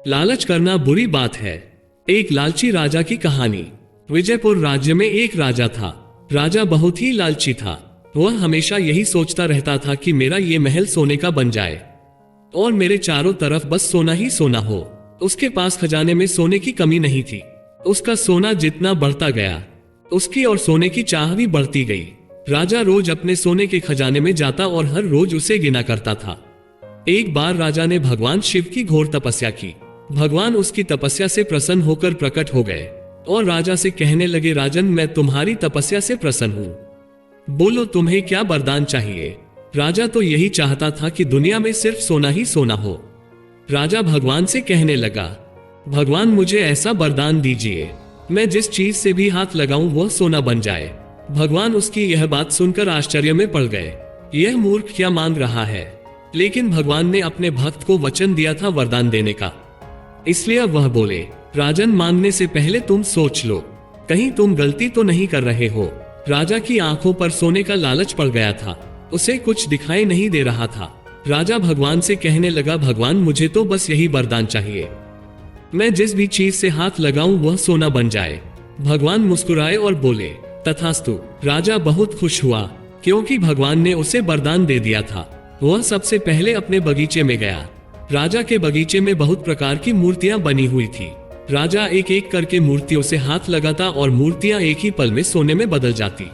लालच करना बुरी बात है। एक लालची राजा की कहानी। विजयपुर राज्य में एक राजा था। राजा बहुत ही लालची था। वह हमेशा यही सोचता रहता था कि मेरा ये महल सोने का बन जाए और मेरे चारों तरफ बस सोना ही सोना हो। उसके पास खजाने में सोने की कमी नहीं थी। उसका सोना जितना बढ़ता गया, उसकी और सोने की चाह भी बढ़ती गई। राजा रोज अपने सोने के खजाने में जाता और हर रोज उसे गिना करता था। एक बार राजा ने भगवान शिव की घोर तपस्या की। भगवान उसकी तपस्या से प्रसन्न होकर प्रकट हो गए और राजा से कहने लगे, राजन, मैं तुम्हारी तपस्या से प्रसन्न हूं। बोलो, तुम्हें क्या वरदान चाहिए? राजा तो यही चाहता था कि दुनिया में सिर्फ सोना ही सोना हो। राजा भगवान से कहने लगा, भगवान, मुझे ऐसा वरदान दीजिए, मैं जिस चीज से भी हाथ लगाऊं वह सोना बन जाए। भगवान उसकी यह बात सुनकर आश्चर्य में पड़ गए। यह मूर्ख क्या मांग रहा है? लेकिन भगवान ने अपने भक्त को वचन दिया था वरदान देने का, इसलिए वह बोले, राजन, मांगने से पहले तुम सोच लो, कहीं तुम गलती तो नहीं कर रहे हो। राजा की आंखों पर सोने का लालच पड़ गया था। उसे कुछ दिखाई नहीं दे रहा था। राजा भगवान से कहने लगा, भगवान, मुझे तो बस यही वरदान चाहिए, मैं जिस भी चीज से हाथ लगाऊं वह सोना बन जाए। भगवान मुस्कुराए और बोले, तथास्तु। राजा बहुत खुश हुआ क्योंकि भगवान ने उसे वरदान दे दिया था। वह सबसे पहले अपने बगीचे में गया। राजा के बगीचे में बहुत प्रकार की मूर्तियां बनी हुई थी। राजा एक एक करके मूर्तियों से हाथ लगाता और मूर्तियां एक ही पल में सोने में बदल जाती।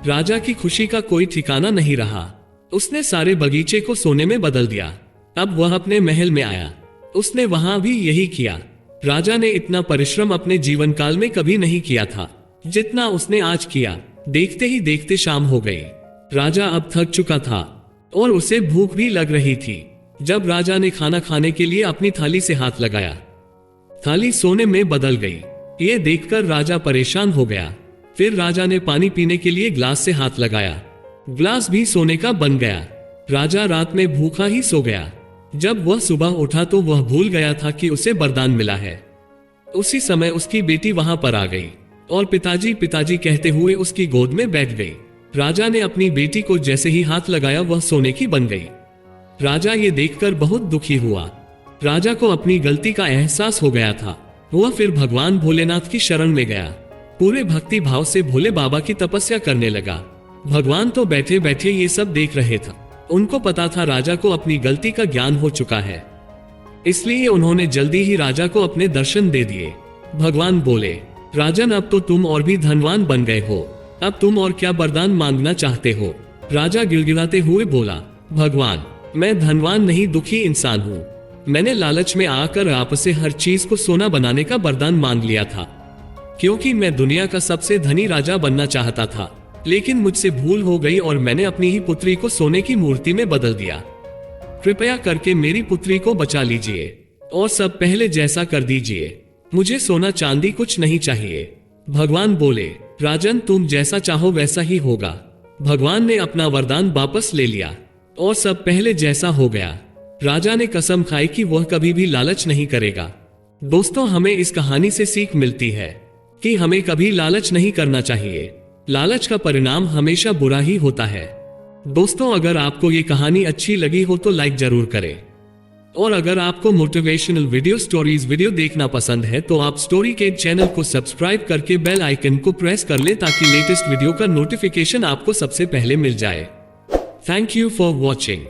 राजा की खुशी का कोई ठिकाना नहीं रहा। उसने सारे बगीचे को सोने में बदल दिया। अब वह अपने महल में आया। उसने वहां भी यही किया। राजा ने इतना परिश्रम अपने जीवन काल में कभी नहीं किया था जितना उसने आज किया। देखते ही देखते शाम हो गई। राजा अब थक चुका था और उसे भूख भी लग रही थी। जब राजा ने खाना खाने के लिए अपनी थाली से हाथ लगाया, थाली सोने में बदल गई। ये देखकर राजा परेशान हो गया। फिर राजा ने पानी पीने के लिए ग्लास से हाथ लगाया, ग्लास भी सोने का बन गया। राजा रात में भूखा ही सो गया। जब वह सुबह उठा तो वह भूल गया था कि उसे वरदान मिला है। उसी समय उसकी बेटी वहां पर आ गई और पिताजी पिताजी कहते हुए उसकी गोद में बैठ गई। राजा ने अपनी बेटी को जैसे ही हाथ लगाया वह सोने की बन गई। राजा ये देखकर बहुत दुखी हुआ। राजा को अपनी गलती का एहसास हो गया था। वह फिर भगवान भोलेनाथ की शरण में गया। पूरे भक्ति भाव से भोले बाबा की तपस्या करने लगा। भगवान तो बैठे बैठे ये सब देख रहे थे। उनको पता था राजा को अपनी गलती का ज्ञान हो चुका है, इसलिए उन्होंने जल्दी ही राजा को अपने दर्शन दे दिए। भगवान बोले, राजन, अब तो तुम और भी धनवान बन गए हो। अब तुम और क्या वरदान मांगना चाहते हो? राजा गिड़गिड़ाते हुए बोला, भगवान, मैं धनवान नहीं, दुखी इंसान हूँ। मैंने लालच में आकर आपसे हर चीज को सोना बनाने का वरदान मांग लिया था, क्योंकि मैं दुनिया का सबसे धनी राजा बनना चाहता था। लेकिन मुझसे भूल हो गई और मैंने अपनी ही पुत्री को सोने की मूर्ति में बदल दिया। कृपया करके मेरी पुत्री को बचा लीजिए और सब पहले जैसा कर दीजिए। मुझे सोना चांदी कुछ नहीं चाहिए। भगवान बोले, राजन, तुम जैसा चाहो वैसा ही होगा। भगवान ने अपना वरदान वापस ले लिया और सब पहले जैसा हो गया। राजा ने कसम खाई कि वह कभी भी लालच नहीं करेगा। दोस्तों, हमें इस कहानी से सीख मिलती है कि हमें कभी लालच नहीं करना चाहिए। लालच का परिणाम हमेशा बुरा ही होता है। दोस्तों, अगर आपको ये कहानी अच्छी लगी हो तो लाइक जरूर करें, और अगर आपको मोटिवेशनल वीडियो देखना पसंद है तो आप स्टोरी के चैनल को सब्सक्राइब करके बेल आइकन को प्रेस कर ले ताकि लेटेस्ट वीडियो का नोटिफिकेशन आपको सबसे पहले मिल जाए। Thank you for watching.